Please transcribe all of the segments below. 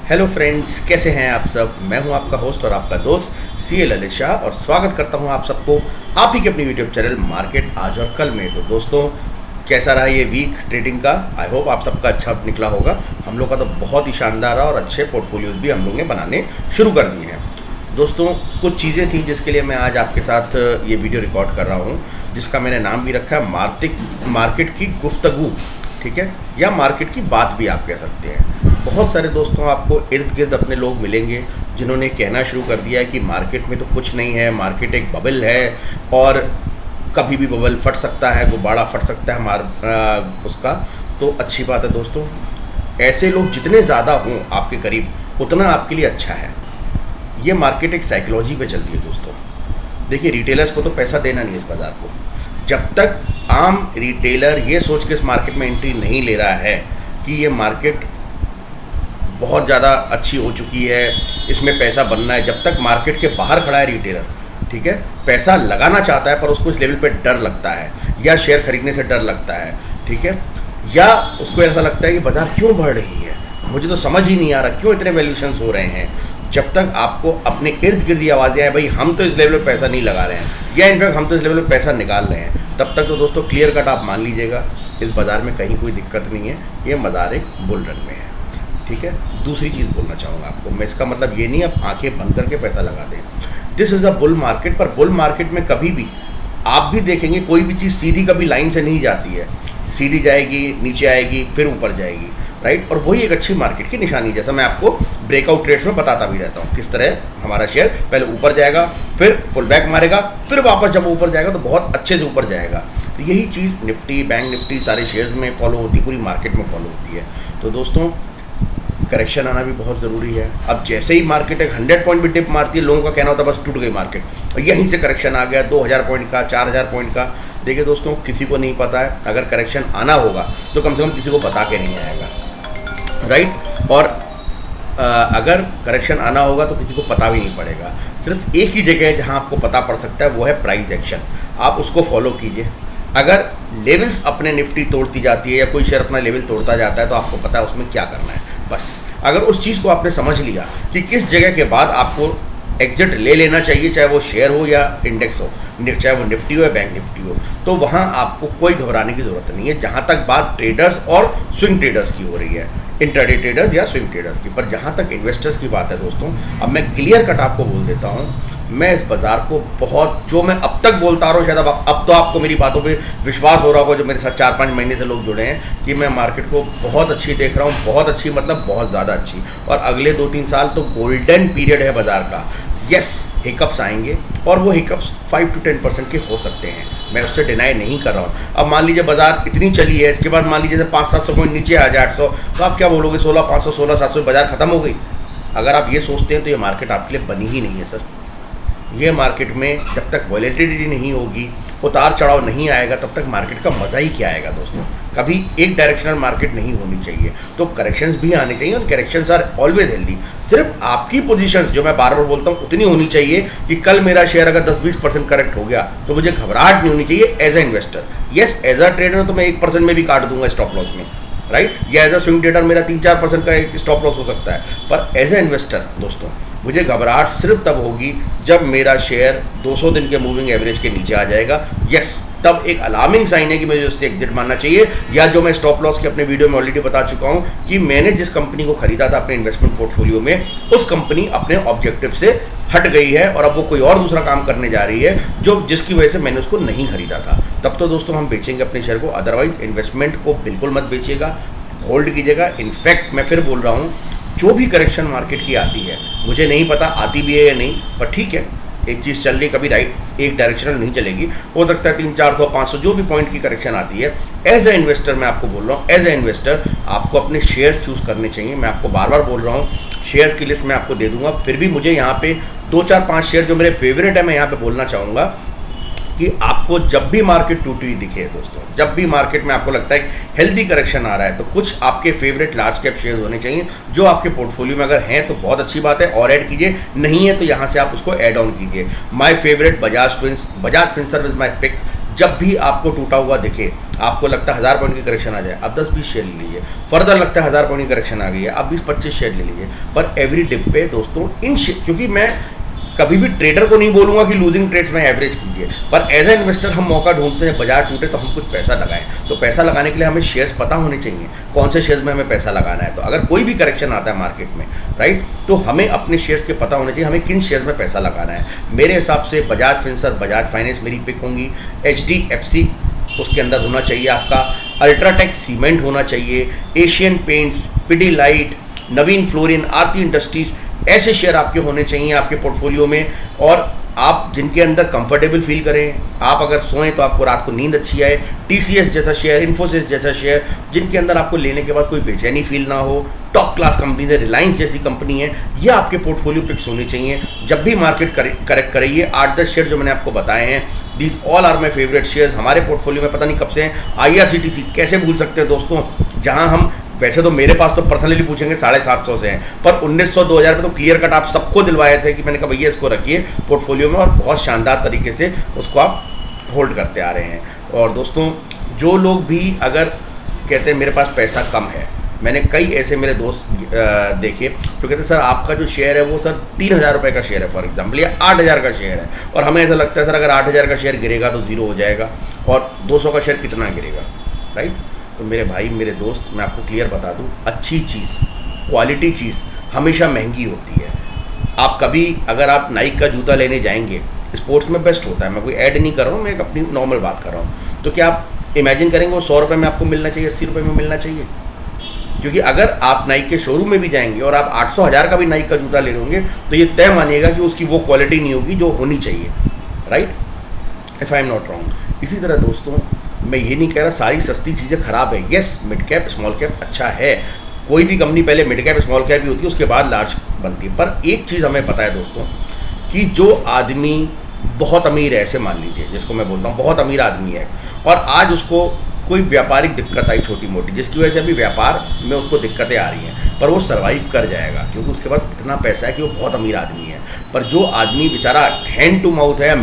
Hello friends, कैसे हैं आप सब। मैं हूं आपका होस्ट और आपका दोस्त CA ललित शाह और स्वागत करता हूं आप सबको आप ही के अपने यूट्यूब चैनल मार्केट आज और कल में। तो दोस्तों, कैसा रहा ये वीक ट्रेडिंग का। आई होप आप सबका अच्छा निकला होगा। हम लोग का तो बहुत ही शानदार रहा और अच्छे पोर्टफोलियोज भी हम लोग ने बनाने शुरू कर दिए हैं। दोस्तों, कुछ चीज़ें थी जिसके लिए मैं आज आपके साथ ये वीडियो रिकॉर्ड कर रहा हूँ, जिसका मैंने नाम भी रखा है मार्केट की गुफ्तगू, ठीक है, या मार्केट की बात भी आप कह सकते हैं। बहुत सारे दोस्तों आपको इर्द गिर्द अपने लोग मिलेंगे जिन्होंने कहना शुरू कर दिया है कि मार्केट में तो कुछ नहीं है, मार्केट एक बबल है और कभी भी बबल फट सकता है, गुब्बारा फट सकता है उसका। तो अच्छी बात है दोस्तों, ऐसे लोग जितने ज़्यादा हों आपके करीब उतना आपके लिए अच्छा है। ये मार्केट एक साइकोलॉजी पे चलती है दोस्तों। देखिए, रिटेलर्स को तो पैसा देना नहीं है इस बाज़ार को। जब तक आम रिटेलर ये सोच के इस मार्केट में एंट्री नहीं ले रहा है कि ये मार्केट बहुत ज़्यादा अच्छी हो चुकी है, इसमें पैसा बनना है, जब तक मार्केट के बाहर खड़ा है रिटेलर, ठीक है, पैसा लगाना चाहता है पर उसको इस लेवल पे डर लगता है, या शेयर खरीदने से डर लगता है, ठीक है, या उसको ऐसा लगता है कि बाजार क्यों बढ़ रही है, मुझे तो समझ ही नहीं आ रहा क्यों इतने वैल्यूशंस हो रहे हैं। जब तक आपको अपने इर्द गिर्द ये आवाज़ें आए भाई हम तो इस लेवल पे पैसा नहीं लगा रहे हैं, या इनफैक्ट हम तो इस लेवल पे पैसा निकाल रहे हैं, तब तक तो दोस्तों क्लियर कट आप मान लीजिएगा इस बाज़ार में कहीं कोई दिक्कत नहीं है। ये बाज़ार एक बुल रन में है, ठीक है। दूसरी चीज़ बोलना चाहूँगा आपको मैं, इसका मतलब ये नहीं आप आंखें बंद करके पैसा लगा दें। This is a bull market. पर बुल मार्केट में कभी भी आप भी देखेंगे कोई भी चीज़ सीधी कभी लाइन से नहीं जाती है, सीधी जाएगी, नीचे आएगी, फिर ऊपर जाएगी, राइट। और वही एक अच्छी मार्केट की निशानी, जैसा मैं आपको ब्रेकआउट ट्रेड्स में बताता भी रहता हूँ किस तरह हमारा शेयर पहले ऊपर जाएगा, फिर पुल बैक मारेगा, फिर वापस जब ऊपर जाएगा तो बहुत अच्छे से ऊपर जाएगा। तो यही चीज़ निफ्टी, बैंक निफ्टी सारे शेयर्स में फॉलो होती है, पूरी मार्केट में फॉलो होती है। तो दोस्तों, करेक्शन आना भी बहुत ज़रूरी है। अब जैसे ही मार्केट एक 100 पॉइंट भी डिप मारती है, लोगों का कहना होता है बस टूट गई मार्केट, और यहीं से करेक्शन आ गया 2000 पॉइंट का, 4000 पॉइंट का। देखिए दोस्तों, किसी को नहीं पता है, अगर करेक्शन आना होगा तो कम से कम किसी को बता के नहीं आएगा, राइट। और अगर करेक्शन आना होगा तो किसी को पता भी नहीं पड़ेगा। सिर्फ एक ही जगह है जहां आपको पता पड़ सकता है, वो है प्राइस एक्शन। आप उसको फॉलो कीजिए। अगर लेवल्स अपने निफ्टी तोड़ती जाती है या कोई शेयर अपना लेवल तोड़ता जाता है तो आपको पता है उसमें क्या करना है। बस अगर उस चीज़ को आपने समझ लिया कि किस जगह के बाद आपको एग्जिट ले लेना चाहिए, चाहे वो शेयर हो या इंडेक्स हो, चाहे वो निफ्टी हो या बैंक निफ्टी हो, तो वहाँ आपको कोई घबराने की ज़रूरत नहीं है। जहाँ तक बात ट्रेडर्स और स्विंग ट्रेडर्स की हो रही है, इंट्राडे ट्रेडर्स या स्विंग ट्रेडर्स की, पर जहाँ तक इन्वेस्टर्स की बात है दोस्तों, अब मैं क्लियर कट आपको बोल देता हूँ, मैं इस बाज़ार को बहुत, जो मैं अब तक बोलता आ रहा हूँ, शायद अब तो आपको मेरी बातों पे विश्वास हो रहा होगा, जो मेरे साथ 4-5 महीने से लोग जुड़े हैं, कि मैं मार्केट को बहुत अच्छी देख रहा हूँ। बहुत अच्छी मतलब बहुत ज़्यादा अच्छी, और अगले 2-3 साल तो गोल्डन पीरियड है बाज़ार का। यस, हिकअप्स आएंगे और वो हिकअप्स 5 to 10% के हो सकते हैं, मैं उससे डिनाई नहीं कर रहा हूँ। अब मान लीजिए बाजार इतनी चली है, इसके बाद मान लीजिए 500-700 पॉइंट नीचे आ जाए 800, तो आप क्या बोलोगे 16,500 16,700 बाजार खत्म हो गई। अगर आप ये सोचते हैं तो ये मार्केट आपके लिए बनी ही नहीं है सर। ये मार्केट में जब तक वॉलेटिलिटी नहीं होगी, उतार चढ़ाव नहीं आएगा, तब तक मार्केट का मज़ा ही क्या आएगा दोस्तों। कभी एक डायरेक्शनल मार्केट नहीं होनी चाहिए, तो करेक्शंस भी आने चाहिए, और करेक्शंस आर ऑलवेज हेल्दी। सिर्फ आपकी पोजीशंस, जो मैं बार बार बोलता हूँ, उतनी होनी चाहिए कि कल मेरा शेयर अगर 10-20% करेक्ट हो गया तो मुझे घबराहट नहीं होनी चाहिए as a investor. Yes, as a trader तो मैं 1% में भी काट दूंगा स्टॉप लॉस में, राइट, या एज अ स्विंग ट्रेडर मेरा 3-4% का एक स्टॉप लॉस हो सकता है। पर एज ए इन्वेस्टर दोस्तों, मुझे घबराहट सिर्फ तब होगी जब मेरा शेयर 200 दिन के मूविंग एवरेज के नीचे आ जाएगा। यस, तब एक अलार्मिंग साइन है कि मुझे उससे एग्जिट मानना चाहिए, या जो मैं स्टॉप लॉस के अपने वीडियो में ऑलरेडी बता चुका हूं कि मैंने जिस कंपनी को खरीदा था अपने इन्वेस्टमेंट पोर्टफोलियो में, उस कंपनी अपने ऑब्जेक्टिव से हट गई है और अब वो कोई और दूसरा काम करने जा रही है, जो जिसकी वजह से मैंने उसको नहीं खरीदा था। तब तो दोस्तों हम बेचेंगे अपने शेयर को। अदरवाइज इन्वेस्टमेंट को बिल्कुल मत बेचिएगा, होल्ड कीजिएगा। इनफैक्ट मैं फिर बोल रहा हूँ, जो भी करेक्शन मार्केट की आती है, मुझे नहीं पता आती भी है या नहीं, पर ठीक है, एक चीज़ चल रही, कभी राइट एक डायरेक्शनल नहीं चलेगी, हो सकता है 300-400-500 जो भी पॉइंट की करेक्शन आती है। एज ए इन्वेस्टर मैं आपको बोल रहा हूँ, एज ए इन्वेस्टर आपको अपने शेयर्स चूज़ करने चाहिए। मैं आपको बार बार बोल रहा हूँ, शेयर्स की लिस्ट मैं आपको दे दूंगा, फिर भी मुझे यहाँ पे 2-4-5 शेयर जो मेरे फेवरेट है मैं यहाँ पे बोलना चाहूँगा कि आपको जब भी मार्केट टूटी हुई दिखे दोस्तों, जब भी मार्केट में आपको लगता है कि हेल्दी करेक्शन आ रहा है, तो कुछ आपके फेवरेट लार्ज कैप शेयर्स होने चाहिए जो आपके पोर्टफोलियो में अगर हैं तो बहुत अच्छी बात है और ऐड कीजिए, नहीं है तो यहाँ से आप उसको ऐड ऑन कीजिए। My favourite Bajaj Finserv is my pick, जब भी आपको टूटा हुआ दिखे, आपको लगता है 1000 पॉइंट की करेक्शन आ जाए, आप 10-20 शेयर ले लीजिए। फर्दर लगता है 1000 पॉइंट की करेक्शन आ गई है, आप 20-25 शेयर ले लीजिए। पर एवरी डिप पे दोस्तों क्योंकि मैं कभी भी ट्रेडर को नहीं बोलूँगा कि लूजिंग ट्रेड्स में एवरेज कीजिए, पर एज ए इन्वेस्टर हम मौका ढूंढते हैं, बाजार टूटे तो हम कुछ पैसा लगाएं। तो पैसा लगाने के लिए हमें शेयर्स पता होने चाहिए, कौन से शेयर्स में हमें पैसा लगाना है। तो अगर कोई भी करेक्शन आता है मार्केट में, राइट, तो हमें अपने शेयर्स के पता होने चाहिए हमें किन शेयर्स में पैसा लगाना है। मेरे हिसाब से बजाज फिनसर्व, बजाज फाइनेंस मेरी पिक होंगी, HDFC उसके अंदर होना चाहिए आपका, अल्ट्राटेक सीमेंट होना चाहिए, एशियन पेंट्स, पिडीलाइट, नवीन फ्लोरिन, आरती इंडस्ट्रीज, ऐसे शेयर आपके होने चाहिए आपके पोर्टफोलियो में। और आप जिनके अंदर कंफर्टेबल फील करें, आप अगर सोएं तो आपको रात को नींद अच्छी आए, TCS जैसा शेयर, इन्फोसिस जैसा शेयर, जिनके अंदर आपको लेने के बाद कोई बेचैनी फील ना हो, टॉप क्लास कंपनी है, रिलायंस जैसी कंपनी है, ये आपके पोर्टफोलियो पिक्स होने चाहिए। जब भी मार्केट करेक्ट करिए, 8-10 शेयर जो मैंने आपको बताए हैं, these all are my favourite shares. हमारे पोर्टफोलियो में पता नहीं कब से हैं। IRCTC कैसे भूल सकते हैं दोस्तों, जहां हम, वैसे तो मेरे पास तो पर्सनली पूछेंगे 750 से हैं, पर 1900-2000 पे तो क्लियर कट आप सबको दिलवाए थे कि मैंने कहा भैया इसको रखिए पोर्टफोलियो में, और बहुत शानदार तरीके से उसको आप होल्ड करते आ रहे हैं। और दोस्तों, जो लोग भी अगर कहते हैं मेरे पास पैसा कम है, मैंने कई ऐसे मेरे दोस्त देखे जो कहते हैं सर आपका जो शेयर है वो सर 3000 रुपये का शेयर है फॉर एग्जाम्पल, या 8000 का शेयर है, और हमें ऐसा लगता है सर अगर 8000 का शेयर गिरेगा तो ज़ीरो हो जाएगा, और 200 का शेयर कितना गिरेगा, राइट। तो मेरे भाई, मेरे दोस्त, मैं आपको क्लियर बता दूं, अच्छी चीज़, क्वालिटी चीज़ हमेशा महंगी होती है। आप कभी अगर आप नाइक का जूता लेने जाएंगे, स्पोर्ट्स में बेस्ट होता है, मैं कोई ऐड नहीं कर रहा हूँ, मैं एक अपनी नॉर्मल बात कर रहा हूँ, तो क्या आप इमेजिन करेंगे वो 100 रुपये में आपको मिलना चाहिए, 80 रुपये में मिलना चाहिए? क्योंकि अगर आप नाइक के शोरूम में भी जाएंगे और आप 800-1000 का भी नाइक का जूता ले होंगे, तो ये तय मानिएगा कि उसकी वो क्वालिटी नहीं होगी जो होनी चाहिए, right, if I am not wrong. इसी तरह दोस्तों, मैं ये नहीं कह रहा सारी सस्ती चीज़ें ख़राब है। Yes, mid cap small cap अच्छा है, कोई भी कंपनी पहले मिड कैप स्मॉल कैप ही होती है, उसके बाद लार्ज बनती है। पर एक चीज़ हमें पता है दोस्तों, कि जो आदमी बहुत अमीर है, ऐसे मान लीजिए, जिसको मैं बोलता हूँ बहुत अमीर आदमी है, और आज उसको कोई व्यापारिक दिक्कत आई छोटी मोटी, जिसकी वजह से अभी व्यापार में उसको दिक्कतें आ रही हैं, पर वो सर्वाइव कर जाएगा क्योंकि उसके पास इतना पैसा है कि वो बहुत अमीर आदमी है। पर जो आदमी बेचारा हैंड टू माउथ है,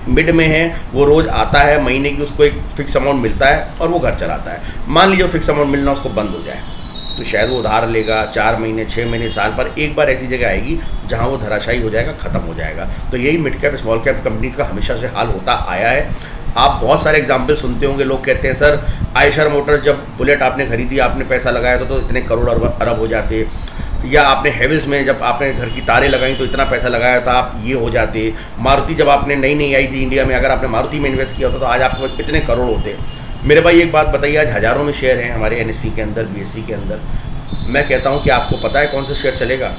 मिड में है, वो रोज़ आता है, महीने की उसको एक फिक्स अमाउंट मिलता है और वो घर चलाता है। मान लीजिए फिक्स अमाउंट मिलना उसको बंद हो जाए, तो शायद वो उधार लेगा 4 महीने, 6 महीने, साल, पर एक बार ऐसी जगह आएगी जहाँ वो धराशायी हो जाएगा, ख़त्म हो जाएगा। तो यही mid cap small cap company का हमेशा से हाल होता आया है। आप बहुत सारे एग्जाम्पल सुनते होंगे, लोग कहते हैं सर आयशर मोटर्स, जब बुलेट आपने खरीदी, आपने पैसा लगाया तो इतने करोड़ अरब हो जाते, या आपने हेवल्स में जब आपने घर की तारें लगाई तो इतना पैसा लगाया था, आप ये हो जाते। मारुति जब आपने नई आई थी इंडिया में, अगर आपने मारुति में इन्वेस्ट किया होता तो आज आपके पास कितने करोड़ होते। मेरे भाई एक बात बताइए, आज हज़ारों में शेयर हैं हमारे NSE के अंदर, BSE के अंदर। मैं कहता हूँ कि आपको पता है कौन सा शेयर चलेगा?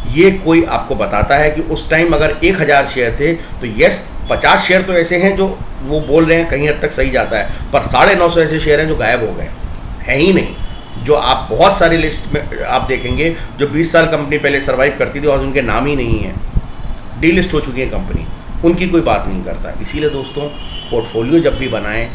ये कोई आपको बताता है कि उस टाइम अगर 1000 शेयर थे तो यस 50 शेयर तो ऐसे हैं जो वो बोल रहे हैं कहीं हद तक सही जाता है, पर 950 ऐसे शेयर हैं जो गायब हो गए हैं ही नहीं। जो आप बहुत सारी लिस्ट में आप देखेंगे जो 20 साल कंपनी पहले सर्वाइव करती थी और उनके नाम ही नहीं है, डीलिस्ट हो चुकी है कंपनी, उनकी कोई बात नहीं करता। इसीलिए दोस्तों, पोर्टफोलियो जब भी बनाएं,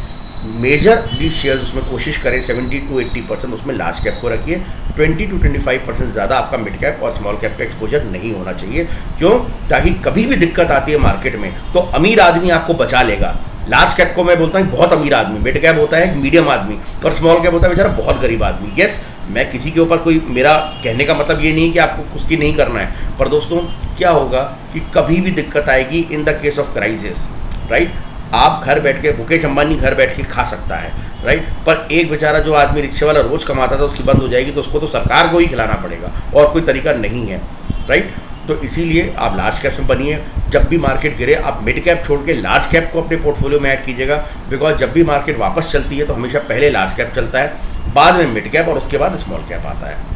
मेजरली शेयर्स उसमें कोशिश करें 70 to 80% उसमें लार्ज कैप को रखिए, 20 to 25% ज़्यादा आपका मिड कैप और स्मॉल कैप का एक्सपोजर नहीं होना चाहिए। क्यों? ताकि कभी भी दिक्कत आती है मार्केट में तो अमीर आदमी आपको बचा लेगा। लार्ज कैप को मैं बोलता हूँ बहुत अमीर आदमी, मिड कैप होता है मीडियम आदमी, और स्मॉल कैप होता है बेचारा बहुत गरीब आदमी। यस, मैं किसी के ऊपर कोई, मेरा कहने का मतलब ये नहीं कि आपको उसकी नहीं करना है, पर दोस्तों क्या होगा कि कभी भी दिक्कत आएगी in the case of crisis, right. आप घर बैठ के, मुकेश अंबानी घर बैठ के खा सकता है, राइट, पर एक बेचारा जो आदमी रिक्शे वाला रोज़ कमाता था उसकी बंद हो जाएगी तो उसको तो सरकार को ही खिलाना पड़ेगा और कोई तरीका नहीं है, राइट। तो इसीलिए आप लार्ज कैप में बनिए। जब भी मार्केट गिरे आप मिड कैप छोड़ के लार्ज कैप को अपने पोर्टफोलियो में ऐड कीजिएगा, बिकॉज जब भी मार्केट वापस चलती है तो हमेशा पहले लार्ज कैप चलता है, बाद में मिड कैप और उसके बाद स्मॉल कैप आता है।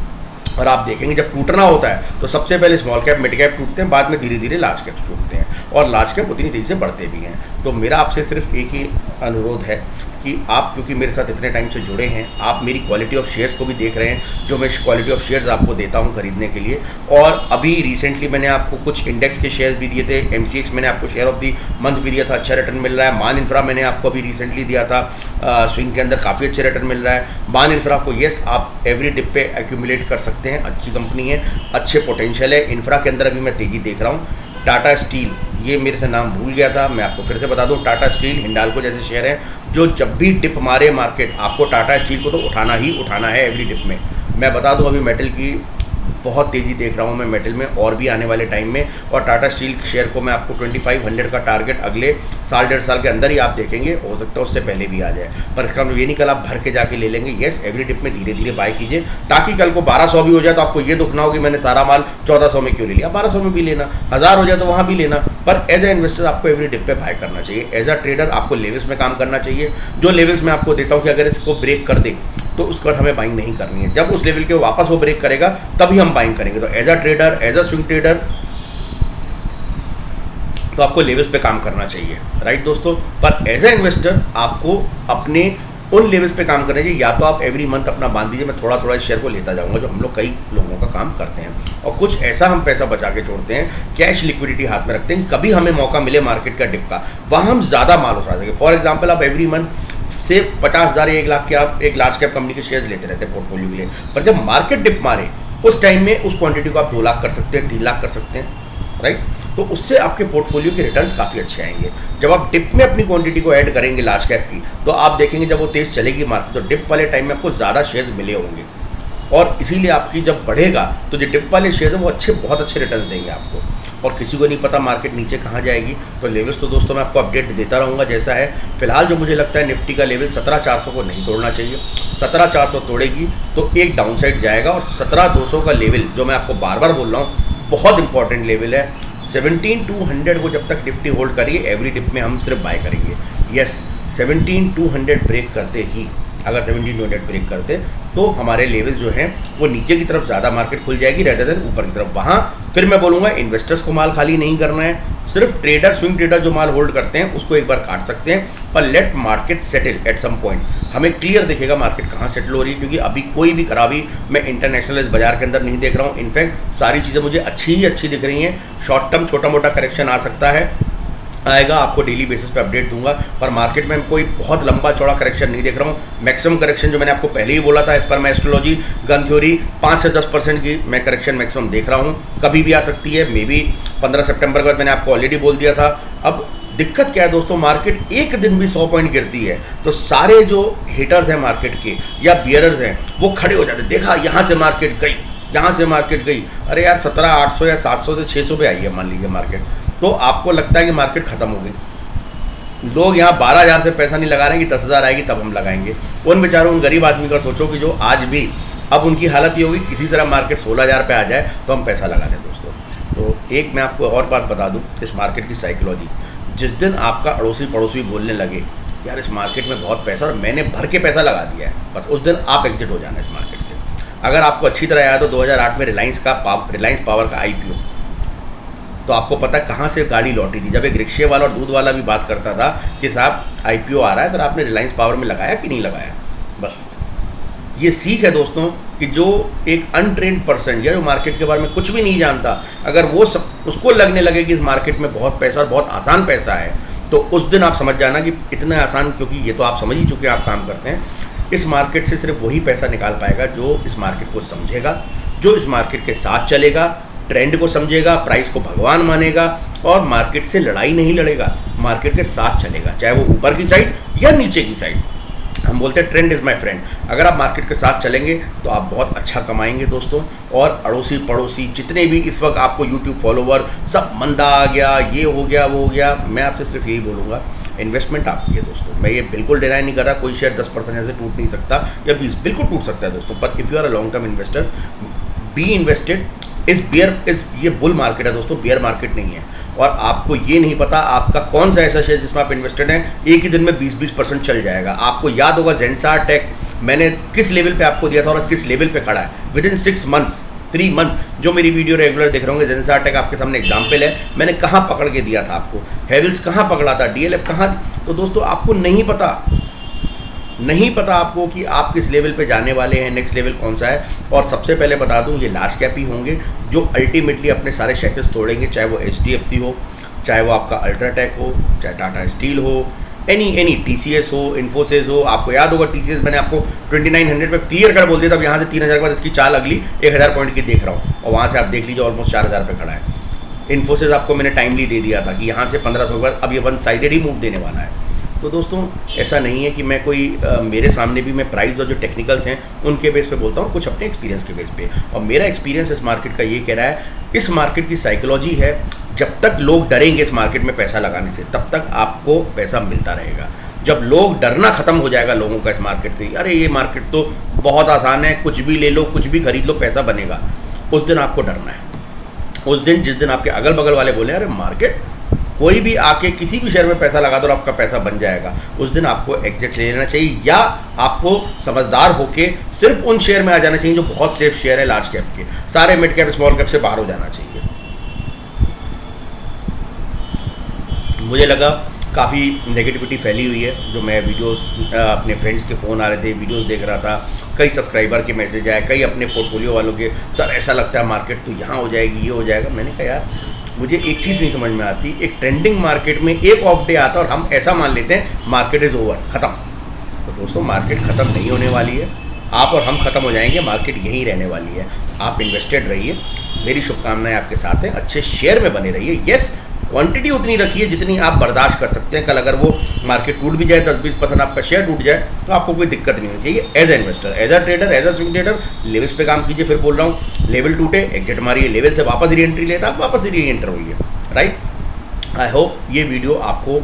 और आप देखेंगे जब टूटना होता है तो सबसे पहले स्मॉल कैप मिड कैप टूटते हैं, बाद में धीरे धीरे लार्ज कैप टूटते हैं, और लार्ज कैप उतनी तेज़ी से बढ़ते भी हैं। तो मेरा आपसे सिर्फ एक ही अनुरोध है कि आप, क्योंकि मेरे साथ इतने टाइम से जुड़े हैं, आप मेरी क्वालिटी ऑफ शेयर्स को भी देख रहे हैं, जो मैं क्वालिटी ऑफ शेयर्स आपको देता हूं खरीदने के लिए। और अभी रिसेंटली मैंने आपको कुछ इंडेक्स के शेयर्स भी दिए थे, MCX मैंने आपको शेयर ऑफ दी मंथ भी दिया था, अच्छा रिटर्न मिल रहा है। मान इंफ्रा मैंने आपको अभी रिसेंटली दिया था, स्विंग के अंदर काफ़ी अच्छे रिटर्न मिल रहा है। मान इंफ्रा को येस आप एवरी डिप पे एक्यूमुलेट कर सकते हैं, अच्छी कंपनी है, अच्छे पोटेंशियल है। इंफ्रा के अंदर अभी मैं तेज़ी देख रहा हूँ। टाटा स्टील ये मेरे से नाम भूल गया था, मैं आपको फिर से बता दूं, टाटा स्टील, हिंडाल्को जैसे शेयर हैं जो जब भी डिप मारे मार्केट, आपको टाटा स्टील को तो उठाना ही उठाना है एवरी डिप में। मैं बता दूं अभी मेटल की बहुत तेज़ी देख रहा हूँ मैं मेटल में, और भी आने वाले टाइम में, और टाटा स्टील शेयर को मैं आपको 2500 का टारगेट अगले साल 1.5 साल के अंदर ही आप देखेंगे, हो सकता है उससे पहले भी आ जाए। पर इसका मतलब ये नहीं कल आप भर के जाके ले लेंगे। येस, एवरी डिप में धीरे धीरे बाय कीजिए, ताकि कल को 1200 भी हो जाए तो आपको ये दुख ना हो कि मैंने सारा माल 1400 में क्यों ले लिया। 1200 में भी लेना, 1000 हो जाए तो वहाँ भी लेना, पर एज ए इन्वेस्टर आपको एवरी डिप पे बाय करना चाहिए। एज अ ट्रेडर आपको लेवल्स में काम करना चाहिए। जो लेवल्स मैं आपको देता हूँ कि अगर इसको ब्रेक कर दे तो उसके बाद हमें बाइंग नहीं करनी है। जब उस लेवल के वापस वो ब्रेक करेगा तभी हम बाइंग करेंगे। तो as a trader, as a swing trader, तो आपको लेवल्स पे काम करना चाहिए, राइट दोस्तों। पर एज अ इन्वेस्टर आपको अपने उन लेवल्स पे काम करना चाहिए। या तो आप एवरी मंथ अपना बांध दीजिए, मैं थोड़ा थोड़ा शेयर को लेता जाऊंगा, जो हम लोग कई लोगों का काम करते हैं, और कुछ ऐसा हम पैसा बचा के छोड़ते हैं, कैश लिक्विडिटी हाथ में रखते हैं, कभी हमें मौका मिले मार्केट का डिप का, वहाँ हम ज़्यादा माल उठा सकें। फॉर एग्जाम्पल आप एवरी मंथ से 50,000 या 1 लाख के आप एक लार्ज कैप कंपनी के शेयर्स लेते रहते हैं पोर्टफोलियो के लिए, पर जब मार्केट डिप मारे उस टाइम में उस क्वांटिटी को आप 2 लाख कर सकते हैं, 3 लाख कर सकते हैं, राइट। तो उससे आपके पोर्टफोलियो के रिटर्न्स काफ़ी अच्छे आएंगे। जब आप डिप में अपनी क्वांटिटी को ऐड करेंगे लार्ज कैप की, तो आप देखेंगे जब वो तेज़ चलेगी मार्केट, तो डिप वाले टाइम में आपको ज़्यादा शेयर्स मिले होंगे, और इसीलिए आपकी जब बढ़ेगा तो जो डिप वाले शेयर हैं वो बहुत अच्छे रिटर्न्स देंगे आपको। और किसी को नहीं पता मार्केट नीचे कहाँ जाएगी, तो लेवल्स तो दोस्तों मैं आपको अपडेट देता रहूँगा जैसा है। फिलहाल जो मुझे लगता है निफ्टी का लेवल 17,400 को नहीं तोड़ना चाहिए। 17,400 तोड़ेगी तो एक डाउन साइड जाएगा, और 17,200 का लेवल जो मैं आपको बार बार बोल रहा हूँ बहुत इंपॉर्टेंट लेवल है। 17,200 को जब तक निफ्टी होल्ड करिए, एवरी डिप में हम सिर्फ बाय करेंगे। यस, 17,200 ब्रेक करते ही, अगर 17,200 ब्रेक करते तो हमारे लेवल जो हैं वो नीचे की तरफ ज़्यादा मार्केट खुल जाएगी रेदर देन ऊपर की तरफ। वहाँ फिर मैं बोलूँगा इन्वेस्टर्स को माल खाली नहीं करना है, सिर्फ ट्रेडर, स्विंग ट्रेडर जो माल होल्ड करते हैं उसको एक बार काट सकते हैं, पर let market settle at some point. हमें क्लियर दिखेगा मार्केट कहाँ सेटल हो रही है, क्योंकि अभी कोई भी खराबी मैं इंटरनेशनल इस बाजार के अंदर नहीं देख रहा हूँ। इनफैक्ट सारी चीज़ें मुझे अच्छी ही अच्छी दिख रही हैं। शॉर्ट टर्म छोटा मोटा करेक्शन आ सकता है, आएगा, आपको डेली बेसिस पे अपडेट दूंगा, पर मार्केट में कोई बहुत लंबा चौड़ा करेक्शन नहीं देख रहा हूँ। मैक्सिमम करेक्शन जो मैंने आपको पहले ही बोला था, इस पर मैं एस्ट्रोलॉजी गन थ्योरी 5 से 10% की मैं करेक्शन मैक्सिमम देख रहा हूँ। कभी भी आ सकती है, मे बी 15 सितंबर के बाद मैंने आपको ऑलरेडी बोल दिया था। अब दिक्कत क्या है दोस्तों, मार्केट एक दिन भी 100 पॉइंट गिरती है तो सारे जो हेटर्स हैं मार्केट के या बियरर्स हैं वो खड़े हो जाते हैं, देखा यहाँ से मार्केट गई, यहाँ से मार्केट गई। अरे यार 17,800 या 700 से 600 पे आई है मान लीजिए मार्केट, तो आपको लगता है कि मार्केट ख़त्म हो गई। लोग यहाँ 12,000 से पैसा नहीं लगा रहे हैं कि 10,000 आएगी तब हम लगाएंगे। उन बेचारों, उन गरीब आदमी का सोचो कि जो आज भी, अब उनकी हालत ये होगी किसी तरह मार्केट 16,000 पे आ जाए तो हम पैसा लगा दें दोस्तों। तो एक मैं आपको और बात बता दूँ, इस मार्केट की साइकोलॉजी, जिस दिन आपका अड़ोसी पड़ोसी बोलने लगे यार इस मार्केट में बहुत पैसा और मैंने भर के पैसा लगा दिया है, बस उस दिन आप एग्जिट हो जाना इस मार्केट से। अगर आपको अच्छी तरह याद हो 2008 में रिलायंस पावर का IPO, तो आपको पता है कहाँ से गाड़ी लौटी थी, जब एक रिक्शे वाला और दूध वाला भी बात करता था कि साहब IPO आ रहा है, तो आपने रिलायंस पावर में लगाया कि नहीं लगाया। बस ये सीख है दोस्तों कि जो एक अनट्रेंड पर्सन या जो मार्केट के बारे में कुछ भी नहीं जानता, अगर वो उसको लगने लगे कि इस मार्केट में बहुत पैसा और बहुत आसान पैसा है, तो उस दिन आप समझ जाना कि इतना आसान, क्योंकि ये तो आप समझ ही चुके हैं, आप काम करते हैं, इस मार्केट से सिर्फ वही पैसा निकाल पाएगा जो इस मार्केट को समझेगा, जो इस मार्केट के साथ चलेगा, ट्रेंड को समझेगा, प्राइस को भगवान मानेगा और मार्केट से लड़ाई नहीं लड़ेगा, मार्केट के साथ चलेगा, चाहे वो ऊपर की साइड या नीचे की साइड। हम बोलते हैं ट्रेंड इज़ माय फ्रेंड। अगर आप मार्केट के साथ चलेंगे तो आप बहुत अच्छा कमाएंगे दोस्तों। और अड़ोसी पड़ोसी जितने भी इस वक्त आपको यूट्यूब फॉलोवर, सब मंदा आ गया, ये हो गया, वो हो गया, मैं आपसे सिर्फ यही बोलूँगा, इन्वेस्टमेंट आपकी है दोस्तों। मैं ये बिल्कुल डिनाई नहीं कर रहा, कोई शेयर 10% से टूट नहीं सकता या 20 बिल्कुल टूट सकता है दोस्तों, पर if you are a long term investor, be invested. ये बुल मार्केट है दोस्तों, बियर मार्केट नहीं है। और आपको ये नहीं पता आपका कौन सा ऐसा शेयर जिसमें आप इन्वेस्टेड हैं एक ही दिन में 20% चल जाएगा। आपको याद होगा जेंसार टेक मैंने किस लेवल पे आपको दिया था और किस लेवल पे खड़ा है, विद इन 6 मंथ्स, 3 मंथ। जो मेरी वीडियो रेगुलर देख रहे होंगे, जेंसार टेक आपके सामने एग्जाम्पल है, मैंने कहाँ पकड़ के दिया था आपको, हेवल्स कहाँ पकड़ा था, DLF कहाँ। तो दोस्तों आपको नहीं पता आपको कि आप किस लेवल पे जाने वाले हैं, नेक्स्ट लेवल कौन सा है। और सबसे पहले बता दूं, ये लार्ज कैप ही होंगे जो अल्टीमेटली अपने सारे शैकल्स तोड़ेंगे, चाहे वो HDFC हो, चाहे वो आपका अल्ट्राटेक हो, चाहे टाटा स्टील हो, एनी TCS हो, इन्फोसिस हो। आपको याद होगा TCS मैंने आपको 2900 पे क्लियर कर बोल दिया था। अब यहाँ से 3000 के बाद इसकी चाल अगली 1000 पॉइंट की देख रहा हूँ और वहाँ से आप देख लीजिए ऑलमोस्ट 4000 पे खड़ा है। इन्फोसिस आपको मैंने टाइमली दे दिया था कि यहाँ से 1500 के बाद अब ये वन साइडेड ही मूव देने वाला है। तो दोस्तों ऐसा नहीं है कि मैं कोई मेरे सामने भी मैं प्राइस और जो टेक्निकल्स हैं उनके बेस पे बोलता हूँ, कुछ अपने एक्सपीरियंस के बेस पे। और मेरा एक्सपीरियंस इस मार्केट का ये कह रहा है, इस मार्केट की साइकोलॉजी है, जब तक लोग डरेंगे इस मार्केट में पैसा लगाने से तब तक आपको पैसा मिलता रहेगा। जब लोग डरना ख़त्म हो जाएगा लोगों का इस मार्केट से, अरे ये मार्केट तो बहुत आसान है, कुछ भी ले लो, कुछ भी खरीद लो, पैसा बनेगा, उस दिन आपको डरना है। उस दिन जिस दिन आपके अगल बगल वाले बोले अरे मार्केट कोई भी आके किसी भी शेयर में पैसा लगा दो और आपका पैसा बन जाएगा, उस दिन आपको एग्जिट ले लेना चाहिए, या आपको समझदार होके सिर्फ उन शेयर में आ जाना चाहिए जो बहुत सेफ शेयर है लार्ज कैप के। सारे मिड कैप स्मॉल कैप से बाहर हो जाना चाहिए। मुझे लगा काफ़ी नेगेटिविटी फैली हुई है, जो मैं वीडियोस अपने फ्रेंड्स के फ़ोन आ रहे थे, वीडियोस देख रहा था, कई सब्सक्राइबर के मैसेज आए, कई अपने पोर्टफोलियो वालों के, सर ऐसा लगता है मार्केट तो यहाँ हो जाएगी, ये हो जाएगा। मैंने कहा यार मुझे एक चीज़ नहीं समझ में आती, एक ट्रेंडिंग मार्केट में एक ऑफ डे आता और हम ऐसा मान लेते हैं मार्केट इज़ ओवर, ख़त्म। तो दोस्तों मार्केट ख़त्म नहीं होने वाली है, आप और हम ख़त्म हो जाएंगे, मार्केट यहीं रहने वाली है। आप इन्वेस्टेड रहिए, मेरी शुभकामनाएं आपके साथ हैं, अच्छे शेयर में बने रहिए। येस, क्वांटिटी उतनी रखिए जितनी आप बर्दाश्त कर सकते हैं। कल अगर वो मार्केट टूट भी जाए, 10-20% आपका शेयर टूट जाए, तो आपको कोई दिक्कत नहीं होनी चाहिए। As a investor, as a trader, as a swing trader levels पे काम कीजिए। फिर बोल रहा हूँ, लेवल टूटे एग्जिट मारिए, लेवल से वापस री एंट्री लेता आप वापस री एंटर होइए, राइट। आई होप ये वीडियो आपको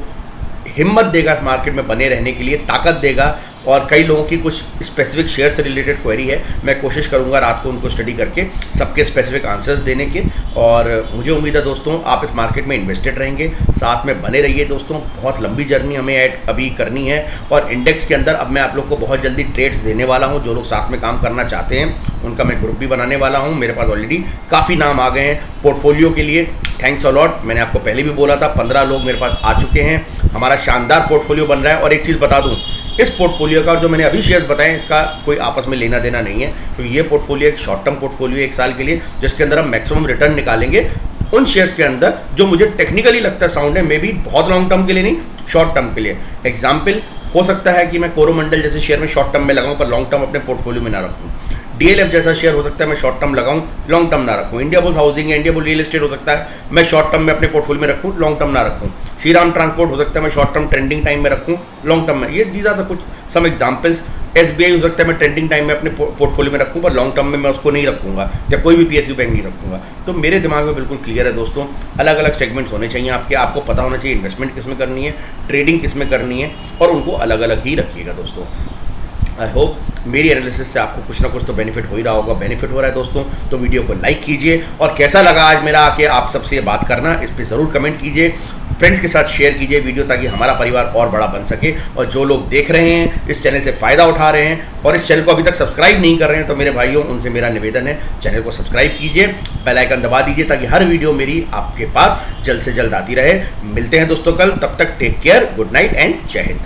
हिम्मत देगा इस मार्केट में बने रहने के लिए, ताकत देगा। और कई लोगों की कुछ स्पेसिफिक शेयर से रिलेटेड क्वेरी है, मैं कोशिश करूंगा रात को उनको स्टडी करके सबके स्पेसिफिक आंसर्स देने के। और मुझे उम्मीद है दोस्तों आप इस मार्केट में इन्वेस्टेड रहेंगे, साथ में बने रहिए दोस्तों। बहुत लंबी जर्नी हमें अभी करनी है, और इंडेक्स के अंदर अब मैं आप लोग को बहुत जल्दी ट्रेड्स देने वाला हूँ। जो लोग साथ में काम करना चाहते हैं उनका मैं ग्रुप भी बनाने वाला हूँ। मेरे पास ऑलरेडी काफ़ी नाम आ गए हैं पोर्टफोलियो के लिए, थैंक्स अलॉट। मैंने आपको पहले भी बोला था, 15 लोग मेरे पास आ चुके हैं, हमारा शानदार पोर्टफोलियो बन रहा है। और एक चीज़ बता दूँ, इस पोर्टफोलियो का और जो मैंने अभी शेयर्स बताए इसका कोई आपस में लेना देना नहीं है, क्योंकि ये पोर्टफोलियो एक शॉर्ट टर्म पोर्टफोलियो है 1 साल के लिए, जिसके अंदर हम मैक्सिमम रिटर्न निकालेंगे उन शेयर्स के अंदर जो मुझे टेक्निकली लगता है साउंड है, मे बी बहुत लॉन्ग टर्म के लिए नहीं, शॉर्ट टर्म के लिए। एग्जाम्पल हो सकता है कि मैं कोरोमंडल जैसे शेयर में शॉर्ट टर्म में लगाऊं पर लॉन्ग टर्म अपने पोर्टफोलियो में ना रखूं। डीएलएफ जैसा शेयर हो सकता है मैं शॉर्ट टर्म लगाऊं, लॉन्ग टर्म ना रखूं। इंडियाबुल्स हाउसिंग या इंडियाबुल रियल एस्टेट हो सकता है मैं शॉर्ट टर्म में अपने पोर्टफोलियो में रखूं, लॉन्ग टर्म ना रखूं। श्रीराम ट्रांसपोर्ट हो सकता है मैं शॉर्ट टर्म ट्रेंडिंग टाइम में रखूं, लॉन्ग टर्म में। ये दीज आर द कुछ सम एग्जांपल्स। एसबीआई हो सकता है मैं ट्रेंडिंग टाइम में अपने पोर्टफोलियो में रखूं, पर लॉन्ग टर्म में मैं उसको नहीं रखूंगा, या कोई भी पीएसयू बैंक नहीं रखूंगा। तो मेरे दिमाग में बिल्कुल क्लियर है दोस्तों, अलग अलग सेगमेंट्स होने चाहिए आपके, आपको पता होना चाहिए इन्वेस्टमेंट किस में करनी है, ट्रेडिंग किस में करनी है, और उनको अलग अलग ही रखिएगा दोस्तों। आई होप मेरी एनालिसिस से आपको कुछ ना कुछ तो बेनिफिट हो ही रहा होगा। बेनिफिट हो रहा है दोस्तों तो वीडियो को लाइक कीजिए, और कैसा लगा आज मेरा आके आप सबसे बात करना, इस पर ज़रूर कमेंट कीजिए, फ्रेंड्स के साथ शेयर कीजिए वीडियो, ताकि हमारा परिवार और बड़ा बन सके। और जो लोग देख रहे हैं इस चैनल से फ़ायदा उठा रहे हैं और इस चैनल को अभी तक सब्सक्राइब नहीं कर रहे हैं, तो मेरे भाइयों उनसे मेरा निवेदन है, चैनल को सब्सक्राइब कीजिए, बेल आइकन दबा दीजिए, ताकि हर वीडियो मेरी आपके पास जल्द से जल्द आती रहे। मिलते हैं दोस्तों कल, तब तक take care, good night and जय हिंद।